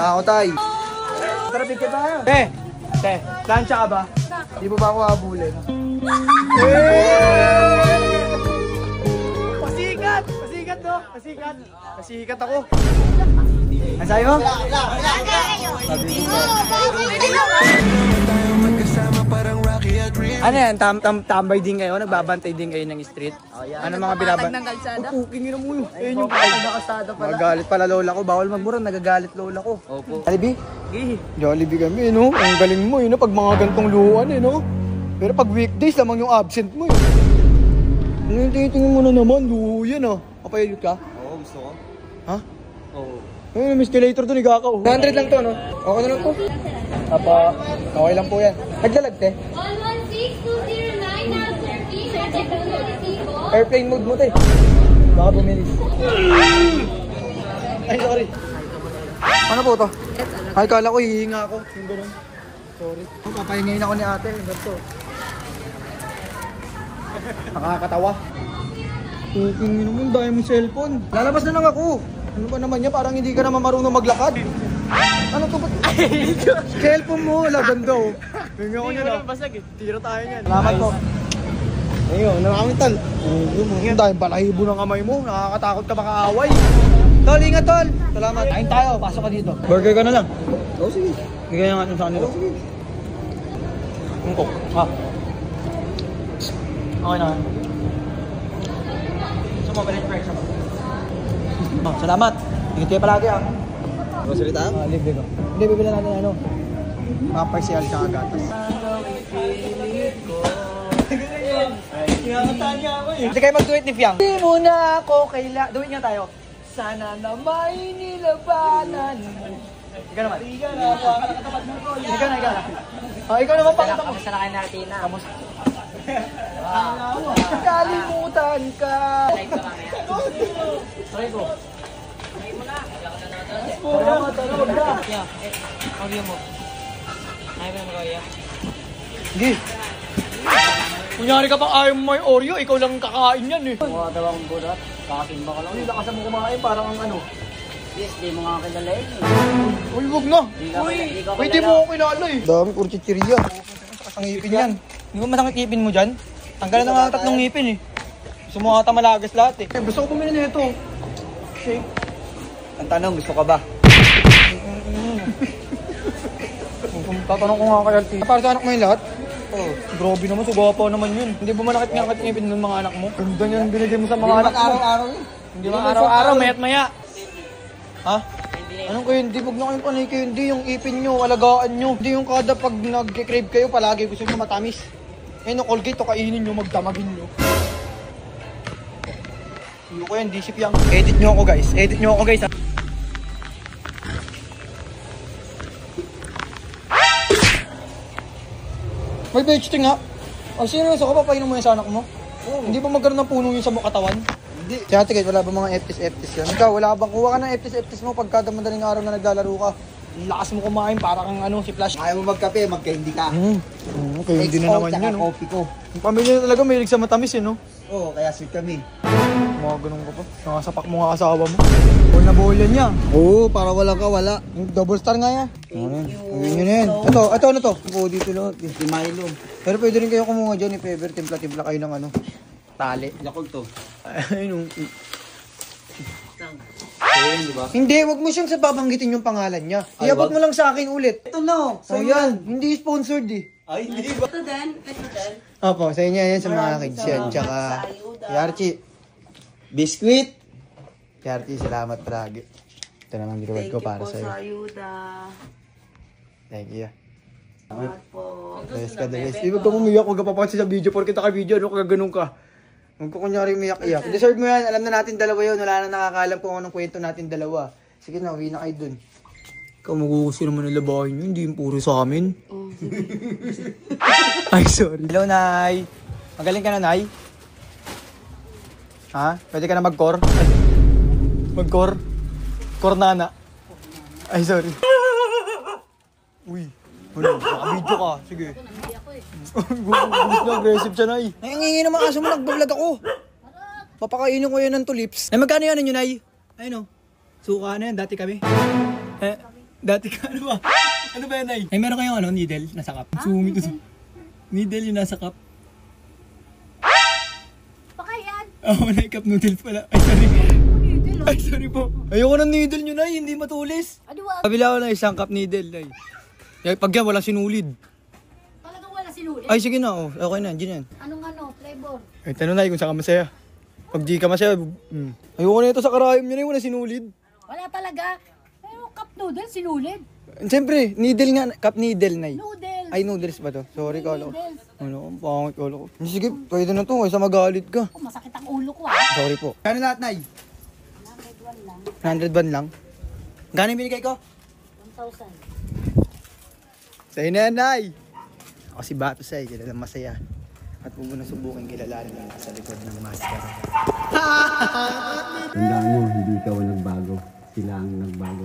na ako, tay. Tara, picture tayo. Te, plancha ka ba? Di mo ba ako habulin? Pasikat! Pasikat, no? Pasikat. Pasikat ako. Ang sayo mo? Ano yan? Tambay din kayo? Nagbabantay din kayo ng street? Ano mga binabantay? Puking ina mo yun. Ayun yung magagalit pala lola ko. Bawal magmura, nagagalit lola ko. Opo. Jollibee? Jollibee kami, no? Ang galing mo, yun, pag mga gantong luwan, no? Pero pag weekdays, lamang yung absent mo, yun. Tingin mo na naman, luho yan, ah. Kapayalot ka? Oo, gusto ko. Ha? Oo. Ayun, may escalator doon, igakaw. 100 lang to, no? Okay na lang to. Apa, okay lang po yan. Naglalag, te? 116-209-13. Airplane mode mo, te. Baka bumilis. Ay, sorry. Ano po to? Ay, kala ko, hihinga ako. Yung gano'n. Sorry. Papahingayin ako ni ate. Ganito. Nakakatawa. Puking yun naman, dahil mong cellphone. Lalabas na lang ako. Ano ba naman yan? Parang hindi ka naman marunong maglakad. Ano to? Cellphone mo, laganda oh. Hindi ko naman basag eh. Tira tayo yan. Salamat po. Ayun, nakakamitan. Ang dahil balahibo ng kamay mo. Nakakatakot ka makaaway. Tol, ingat tol. Salamat. Kain tayo, pasok ka dito. Burger ka na lang. Oo, sige. Bigay nga sa kanila. Oo, sige. Mungkok. Ha? Okay na. Sumabalit break siya ba? Oh, salamat. Ingat kayo palagi ah. Grocery tayo? Libre ko. Hindi, bibili natin ano. Mga parcial tsaka gatas. Kinakataan niya ako eh. Hindi kayo mag-duet ni Fiang. Hindi mo na ako kaila. Duet nga tayo. Sana na may nilabanan mo. Ikaw naman. Ikaw na. Oh, ikaw naman pakita ko. Kamusta na kayo natin na? Kamusta? Kalimutan ka. Try ko. Try mo na. Audio mo. Ayaw mo na mag-audio. Hindi. Kunyari ka pang ayaw mo may Oreo, ikaw lang kakain yan eh. Mukha daw akong bulat. Kakasimba ka lang. Hindi, lakasan mo kumain parang ang ano. Yes, di mo nga kilala yun eh. Uy, huwag na. Uy, di mo ako kilala eh. Dami, puro chichirya. Ang ngipin yan. Hindi mo masakit ngipin mo dyan? Tanggalan na nga tatlong ngipin eh. Gusto mo nga malagas lahat eh. Gusto ko pumili na ito. Shake. Ang tanong, gusto ka ba? Tatanong ko nga kay Alti. Para sa anak mo yung lahat? Oh, grabe naman, sugawa naman yun. Hindi ba manakit nga ngipin ng mga anak mo? Ganda niyan binigay mo sa mga anak mo. Araw-araw yun. Hindi ba araw-araw, mayat maya. Ha? Anong kayo hindi? Huwag na kayong panay kayo. Hindi yung ipin nyo, alagaan nyo. Hindi yung kada pag nag-crave kayo, palagi gusto nyo matamis. Eh, no Colgate to kainin nyo, magdamagin nyo. Iyo ko yan, disip yang. Edit nyo ako guys. Edit nyo ako guys. May vegeting nga. Oh, sino sa ka papainom mo yan sa anak mo? Oh. Hindi ba magkaroon ng puno yun sa katawan? Hindi. Si ate guys, wala ba mga FTS yan? Ikaw, wala bang kuha ka ng FTS mo pagka madaling araw na naglalaro ka? Lakas mo kumain para kang ano, si Flash. Ayaw mo magkape, magka-hindi ka. Okay, hindi na naman yun. Coffee ko. Yung pamilya talaga may sa matamis no? Oo, kaya sweet kami. Mga ganun ka pa. Nakasapak mo nga asawa mo. Ball na ball yan niya. Oo, para wala ka, wala. Yung double star nga yan. Ayun yun yan. Ito, ano to? Oo, dito lang. Si Milo. Pero pwede rin kayo kumuha dyan, if ever, timpla-timpla kayo ng ano. Tali. Yakol to. Ayun. Ayun, di ba? Hindi, wag mo siyang babanggitin yung pangalan niya. Iabot mo lang sa akin ulit. Ito no. So yan, hindi sponsored eh. Ay, hindi ba? Ito din. Opo, sa inyo yan sa mga kids yan. Tsaka, si Archie. Biscuit. Si Archie, salamat palagi. Ito naman reward ko para sa'yo. Thank you po sa ayuda. Thank you. Salamat po. Yes ka, yes. Ibig ka umiyak, huwag ka papansin sa video. Porkit ka video, ano ka ganun ka? Huwag ko kunyari umiyak-iyak. Deserve mo yan. Alam na natin dalawa yun. Wala na nakakalam kung anong kwento natin dalawa. Sige na, uwi na kayo dun. Ikaw magugusto naman ng labahin nyo. Hindi yung puro sa amin. Ay, sorry. Hello, Nay. Magaling ka na, Nay? Ha? Pwede ka na mag-core? Mag-core? Core nana? Ay, sorry. Uy. Ano? Naka-video ka. Sige. Gusto na aggressive siya, Nay. Nangingi naman aso mo. Nag-vlog ako. Papakainin ko yan ng tulips. Ay, magkano yan yun, Nay? Ayun o. Suka na yan. Dati kami. Dati ka, ano ba? Ano ba yan, Nay? Ay, meron kayong needle nasa cup. Sumito sa... Needle yung nasa cup. Baka yan. Nay, cup noodles pala. Ay, sorry. Needle, Ay, sorry po. Ayoko ng needle nyo, Nay. Hindi matulis. Ano ba? Kabila ko ng isang cup needle, Nay. Pag yan, walang sinulid. Talagang wala sinulit. Ay, sige na. Okay na. Diyan yan. Anong flavor? Ay, tanong, Nay, kung saan ka masaya. Pag di ka masaya, ayoko na ito sa karayom nyo, Nay. Wala sinulid. Wala talaga. Pero cup noodle, sinulit. Siyempre, needle nga. Cup needle, Nay. Noodles. Ay, noodles ba to? Sorry, kala ko. Noodles. Ano, pangit kala ko. Sige, pwede na to. Kaysa magalit ka. Oh, masakit ang ulo ko Sorry po. Kano lahat, Nay? 101 lang. 100 ban lang? Gano'n yung binigay ko? 1,000. Sa'yo na yan, Nay. Ako si Bato Say, kilalang masaya. At huwag mo na subukin kilalanin ang sa likod ng maskara. Tandaan mo, hindi ikaw ang nagbago. Sila ang nagbago.